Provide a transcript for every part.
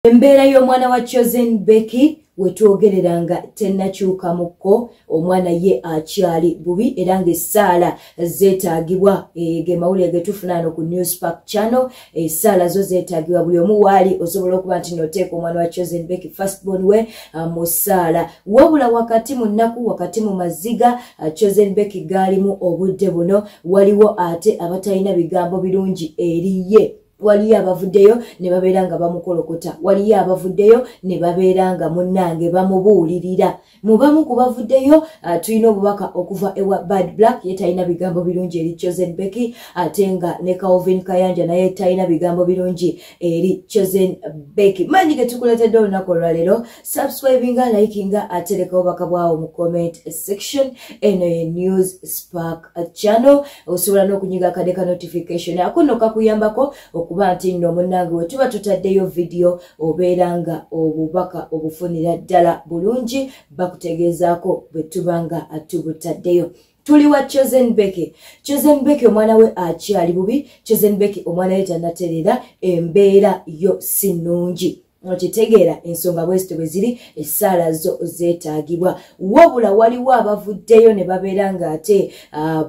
Embeera y'omwana wa Chosen Becky wetwogereranga tennakyuka muko omwana ye akyali bubi era ng'essaala zeetaagibwa ge mawulire ge tufuna ku Newspark channel essaala zo zeetaagibwa buli omu waali osobola okuba nti noteeka omwana wa Chosen Becky firstborn we mu ssaala wabula wakati mu nnaku wakati mu maziga Chosen Becky gaalimu obudde buno waliwo ate abatalina bigambo birungi eri ye. Waliyo abavuddeyo ne babeera nga bamukolokota waliyo abavuddeyo ne babeera nga munnange bamubuulirira mu bamu ku bavuddeyo tulina obubaka okuva ewa Bad Black ye talina bigambo birungi eri Chosen Becky ate nga ne Calvin Kayanja naye talina bigambo birungi eri Chosen Becky. Manyi ge tukuleetedde olunaku olwaleero subscribinga likinga atereka obubaka bwawo mu comment section eno ye Newspark channel osobola n'okunyiga akade ka notification ako nno kakuyambako okuba nti nno munnange we tuba tutaddeyo video obeera nga obubaka obufunira ddala bulungi bakutegeezaako bwe tuba nga tubutaddeyo. Tuli wa Chosen Becky. Chosen Becky omwana we akyali bubi. Chosen Becky omwana we tannatereera embeera yo si nnungi. Okitegeera ensonga bwesito bwe ziri essaala zo zeetaagibwa wabula waliwo abavuddeyo ne babeera nga ate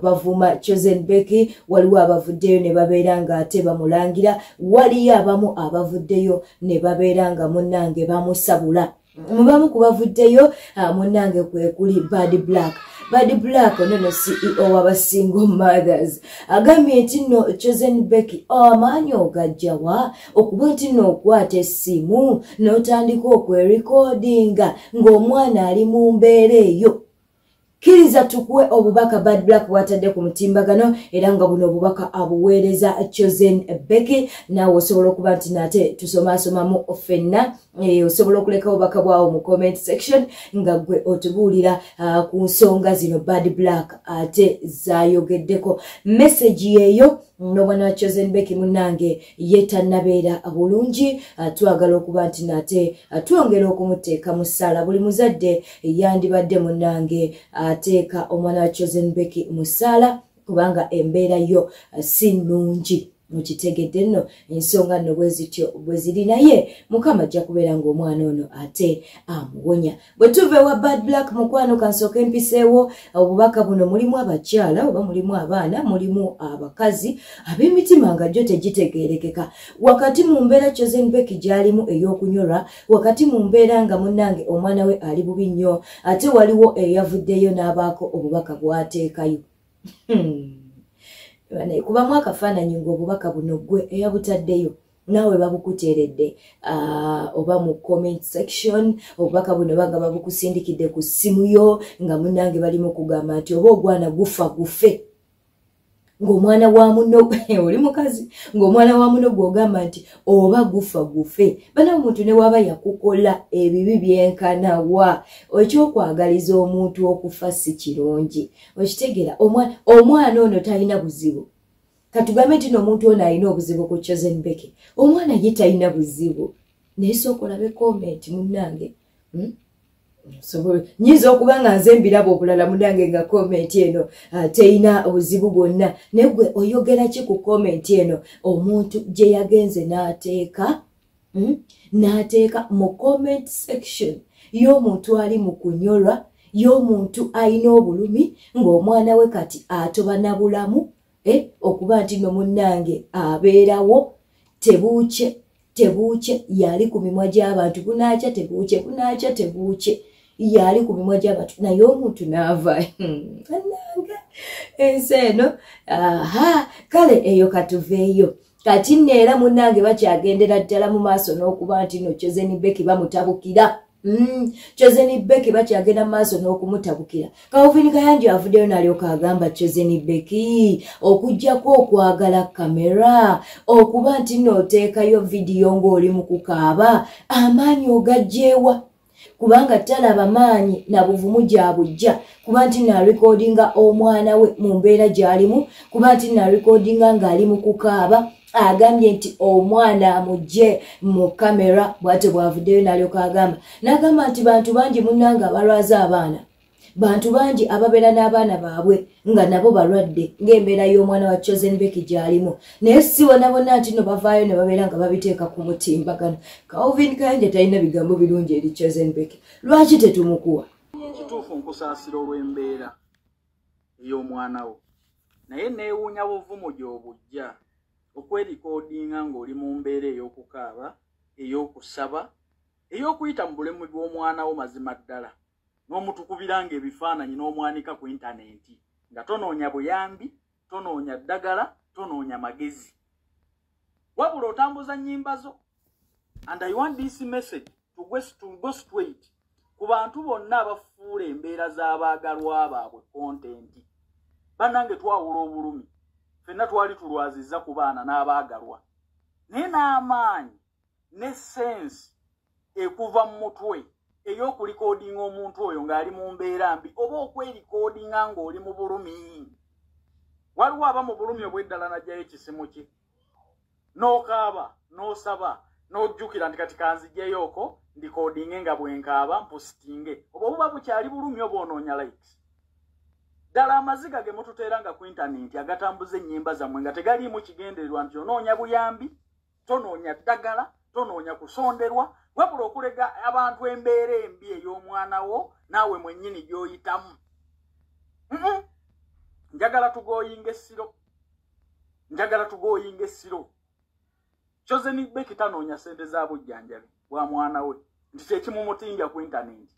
bavuma Chosen Becky waliwo abavuddeyo ne babeera nga ate bamulangira waliyo abamu abavuddeyo ne babeera nga munnange bamusabula mu bamu ku bavuddeyo munnange kwe kuli Bad Black. Bad Black ono CEO w'aba single mothers agambye nti nno Chosen Becky amaanyi ogajjawa okuba nti nno okwata essimu n'otandika okwerekodinga ng'omwana ali mu mbeera eyo. Kiriza tukuwe obubaka Bad Black bwatadde ku mutimbagano era nga buno obubaka abuweereza Chosen Becky naawe osobola okuba nti nate tusomasomamu ffenna osobola okuleka obubaka bwawo mu comment section nga gwe otubuulira ku nsonga zino Bad Black ate zayogeddeko. Message yeeyo n'omwana wa Chosen Becky munnange ye tannabeera bulungi twagala okuba nti nate twongera okumuteeka mu ssaala buli muzadde yandibadde munnange ateeka omwana wa Chosen Becky mu ssaala kubanga embeera yo si nnungi. Mukitegedde nno ensonga nno bwezityo bwe ziri naye Mukama ajja kubeera ng'omwana ono ate amuwonya. Bwe tuva ewa Bad Black mukwano kansooke mpiseewo obubaka buno mulimu abakyala oba mulimu abaana mulimu abakazi ab'emitima nga gyo tegitegeerekeka wakati mu mbeera Chosen Becky gy'alimu ey'okunyolwa wakati mu mbeera nga munnange omwana we ali bubi nnyo ate waliwo eyavuddeyo n'abaako obubaka bw'ateekayo. Kubamu akafaananyi ng'obubaka buno gwe eyabutaddeyo naawe babukuteeredde oba mu comment section obubaka buno banga babukusindikidde ku ssimu yo nga munnange balimu kugamba nti oba ogwana gufa gufe ng'omwana wa muno oli mukazi ng'omwana wa muno gw'ogamba nti oba gufa gufe bana omuntu ne waba yakukola ebibi byenkanawa ekyokwagaliza omuntu okufa si kirungi okitegeera omwana ono talina buzibu katugambe nti n'omuntu ono alina obuzibu ku Chosen Becky omwana ye talina buzibu naye sooka olabe comment munnange nyinza okuba nga nze mbiraba obulala munnange nga comment eno teyina obuzibu bwonna naye gwe oyogera ki ku comment eno omuntu gye yagenze n'ateeka mu comment section y'omuntu ali mu kunyolwa y'omuntu alina obulumi ng'omwana we kati atoba na bulamu okuba nti no munnange abeerawo tebuuke yali ku mimwa gy'abantu kunaakya tebuuke yali ku mimwa gy'abantu naye omuntu n'ava annanga ensi eno kale eyo katuveeyo kati neera munnange bakyagendera ddala mu maaso n'okuba nti no Chosen Becky bamutabukira Chosen Becky bakyagenda maaso n'okumutabukira. Calvin Kayanja avuddeyo n'alyoka agamba Chosen Becky okuggyako okwagala kamera okuba nti n'oteekayo vidiyo ng'oli mu kukaaba amaanyi ogagyeewa kubanga talaba maanyi na buvumu gyabujja kuba nti narekodinga omwana we mu mbeera gy'alimu kuba nti narekodinga ng'ali mu kukaaba agambye nti omwana amugye mu kamera bwate bwavuddeyo n'alyoka agamba n'agamba nti bantu bangi munnange abalwaza abaana bantu bangi ababeera n'abaana baabwe nga nabo balwadde ng'embeera y'omwana wa Chosen Becky gy'alimu naye si bonna nti no bavaayo ne babeera nga babiteeka ku mutimbagano. Calvin Kayanja talina bigambo birungi eri Chosen Becky. Lwaki tetumukuwa? Kituufu nkusaasira olw'embeera ey'omwana wo naye neewuunya buvumu gy'obujja okwerikodinga ng'oli mu mbeera ey'okukaaba ey'okusaba ey'okuyita mu bulemu bw'omwana wo mazima ddala n'omutukubiranga ebifaananyi n'omwanika ku intaneti nga tonoonya buyambi, tonoonya ddagala, tonoonya magezi. Wabula otambuza nnyimba zo. And I want this message to go straight ku bantu bonna abafuula embeera z'abaagalwa baabwe kontenti. Bannange twawula obulumi. Ffenna twali tulwaziza ku baana n'abaagalwa. Naye n'amaanyi ne sense ekuva mu mutwe ey'okulikodinga omuntu oyo ng'ali mu mbeera mbi oba okwerikodinga ng'oli mu bulumi. Waliwo aba mu bulumi obw'eddala n'ajjayo ekisimu kye n'okaaba n'osaba n'ojjukira nti kati kanziggyeyooko ndikodinge nga bwenkaaba mpositinge oba buba bukyali bulumi oba onoonya likes. Ddala amaziga ge mututeeranga ku intaneti agatambuza ennyimba zammwe nga tegaliimu kigendererwa nti onoonya buyambi, tonoonya ddagala, tonoonya kusonderwa, wabula okulega abantu embeera embi ey'omwana wo naawe mwennyini gy'oyitamu. Njagala tugooyinga essiro. Njagala tugooyinga essiro. Chosen Becky tanoonya ssente za bujjanjabi bwa mwana we nti kyekimumutindya ku intaneti.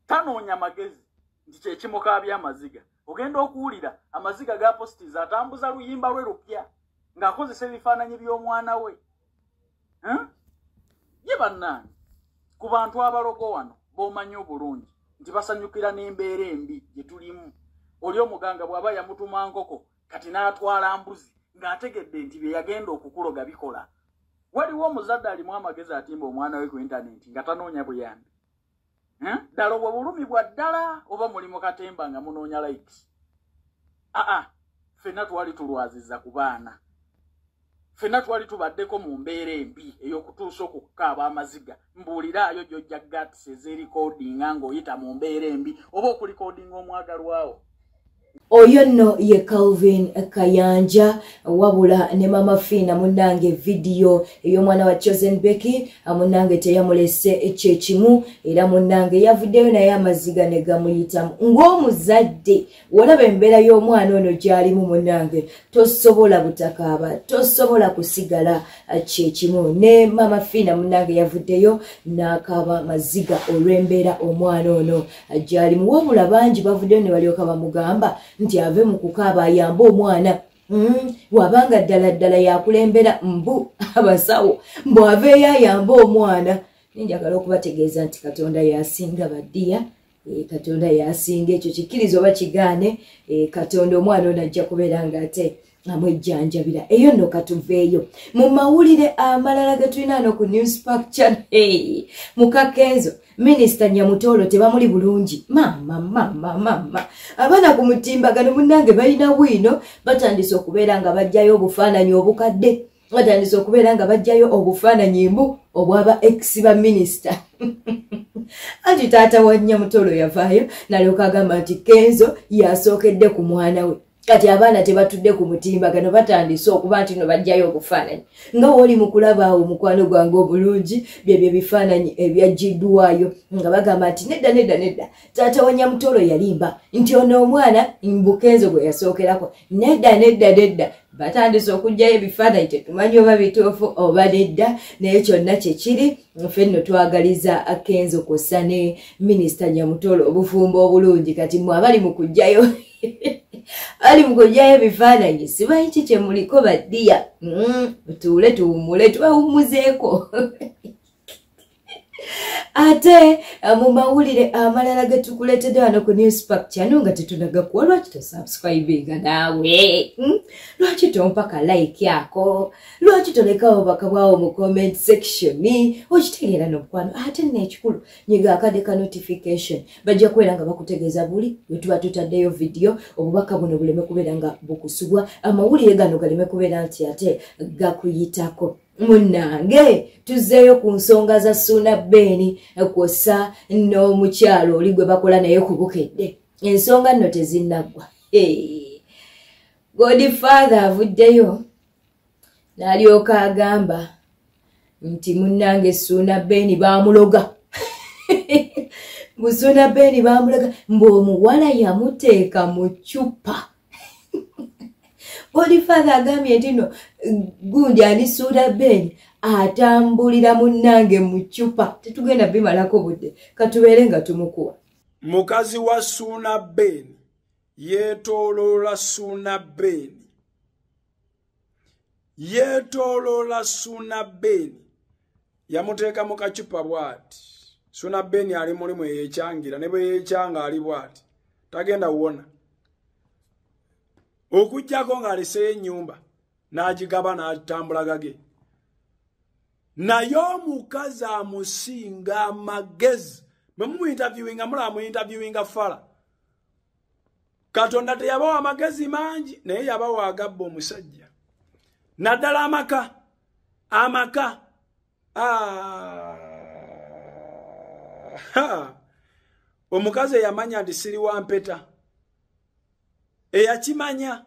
Tanoonya magezi nti kyekimukaabya amaziga. Ogenda okuwulira amaziga ga postiza atambuza luyimba lwe lupya ng'akozesa ebifaananyi by'omwana we. Ye bannange ku bantu abalogo wano b'omanyi obulungi nti basanyukira n'embeera embi gye tulimu. Oli omuganga bw'aba yamutuma nkoko kati n'atwala mbuzi ng'ategedde nti bye yagenda okukuloga bikola. Waliwo omuzadde alimu amagezi atimba omwana we ku intaneti nga tanoonya buyambi. Ddala obwo bulumi bwa ddala oba muli mu katemba nga munoonya likes. Ffenna twali tulwaziza ku baana. Ffenna twali tubaddeko mu mbeera embi ey'okutuusa okukaaba amaziga. Mbuuliraayo gy'ojja gatisi ez'erikodinga ng'oyita mu mbeera embi oba okulikodinga omwagalwawo. Oyo nno ye Calvin Kayanja wabula ne Mama Fina munnange video ey'omwana wa Chosen Becky munnange teyamulese ekyekimu era munnange yavuddeyo naye amaziga ne gamuyitamu. Ng'omuzadde walaba embeera y'omwana ono gy'alimu munnange tosobola butakaaba, tosobola kusigala kyekimu. Ne Mama Fina munnange yavuddeyo n'akaaba maziga olw'embeera omwana ono gy'alimu. Wabula bangi bavuddeyo ne balyoka bamugamba nti ave mu kukaaba ayamba omwana. Wabanga ddala yakulembera mbu abasawo mbu aveeyo ayamba omwana. Njagala okubategeeza nti Katonda yasinga baddiya. Katonda yasinga ekyo kikkirizo oba kigaane. Katonda omwana ono ajja kubeera ng'ate amwejjanjabira. Eyo nno katuveeyo mu mawulire amalala ge tulina no ku Newspark Channel. Mukakenzo Minisita Nyamutolo tebamuli bulungi. Mama abaana ku mutimbagano munnange balina bwino batandise okubeera nga bajjayo obufaananyi obukadde. Batandise okubeera nga bajjayo obufaananyi mbu obwaba ex ba minisita. Anti taata wa Nyamutolo yavaayo n'alyoka agamba nti Kenzo yasookedde ku mwana we. Kati abaana tebatudde ku mutimbagano batandise okuba nti no bajjayo obufaananyi. Nga woli mu kulaba awo mukwano gwange obulungi byebyo ebifaananyi ebyaggiddwayo nga bagamba nti nedda taata wa Nyamutolo yalimba nti ono omwana Mbukenzo gwe yasookerako. Nedda batandise okujjayo ebifaananyi tetumanyi oba bituufu oba nedda naye kyonna kyekiri ffe nno twagaliza Kenzo kw'ossa ne Minisita Nyamutolo obufumbo obulungi. Kati mwe abali mu kujjayo ali mukujjayo ebifaananyi simanyi ki kye muliko baddiya. Tuule tuwummule twewummuzeeko. Ate mu mawulire amalala ge tukuleetedde wano ku Newspark Channel nga tetunagakuwa lwaki tosubscribinga naawe? Lwaki tompa ka like yako? Lwaki tolekawo obubaka bwawo mu comment section? Okitegeera n'omukwano ate n'ekikulu nyiga akade ka notification bajja kubeera nga bakutegeeza buli lwe tuba tutaddeyo video obubaka buno buleme kubeera nga bukusubwa, amawulire gano galeme kubeera nti ate gakuyitako. Munnange tuzzeeyo ku nsonga za Ssuuna Beni kwossa n'omukyalo oli gwe bakola naye kubukedde. Ensonga nno tezinnaggwa. Godfather avuddeyo n'alyoka agamba nti munnange Ssuuna Beni baamuloga. Ssuuna Beni baamuloga ng'omuwala yamuteeka mu ccupa. Godfather agambye nti no gundi ani Ssuuna Beni atambulira munnange mu ccupa. Tetugenda bimalako budde katubeere nga tumukuwa. Mukazi wa Ssuuna Beni yeetooloola Ssuuna Beni. Yeetooloola Ssuuna Beni yamuteeka mu kacupa bw'ati. Ssuuna Beni ali mulimu yeekyangira ne bwe yeekyanga ali bw'ati tagenda wona. Okujjako ng'aleseyo ennyumba n'agigaba n'atambula gage. Naye omukazi amusinga amagezi bwe mumuinterviewinga mulaba muinterviewinga fala. Katonda teyabawa amagezi mangi naye yabawa agabba omusajja. Naddala amaka. Omukazi yamanya nti siri wa mpeta. Eyakimanya.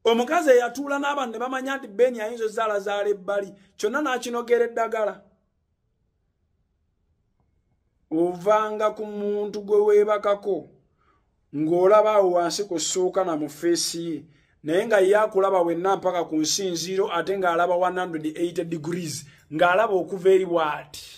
Omukazi yatuula n'abantu ne bamanya nti Beni ayinza ozaala ebbali. Kyonna n'akinogera eddagala. Ovanga ku muntu gwe weebakako ng'olaba awo wansi ku ssuuka na mu feesi ye. Naye nga ye akulaba wenna mpaka ku nsinziiro ate ng'alaba 180 degrees ng'alaba okuva eri bw'ati.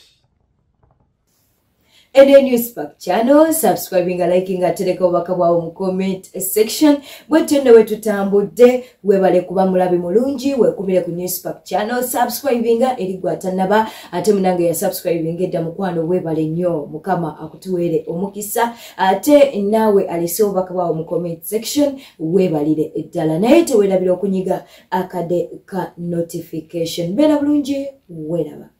Ede Newspark channel, subscribing, liking, atereka obubaka bwawe mu comment section. Bwetyo nno wetutambudde webale kuba mulabi mulungi wekumire ku Newspark channel, subscribing eri gwatannaba ate munange ya subscribing edda mukwano webale nnyo Mukama akutuwere omukisa ate nawe alese obubaka bwawe mu comment section webalire eddala naye tewerabira okunyiga akade ka notification. Bera bulungi welaba.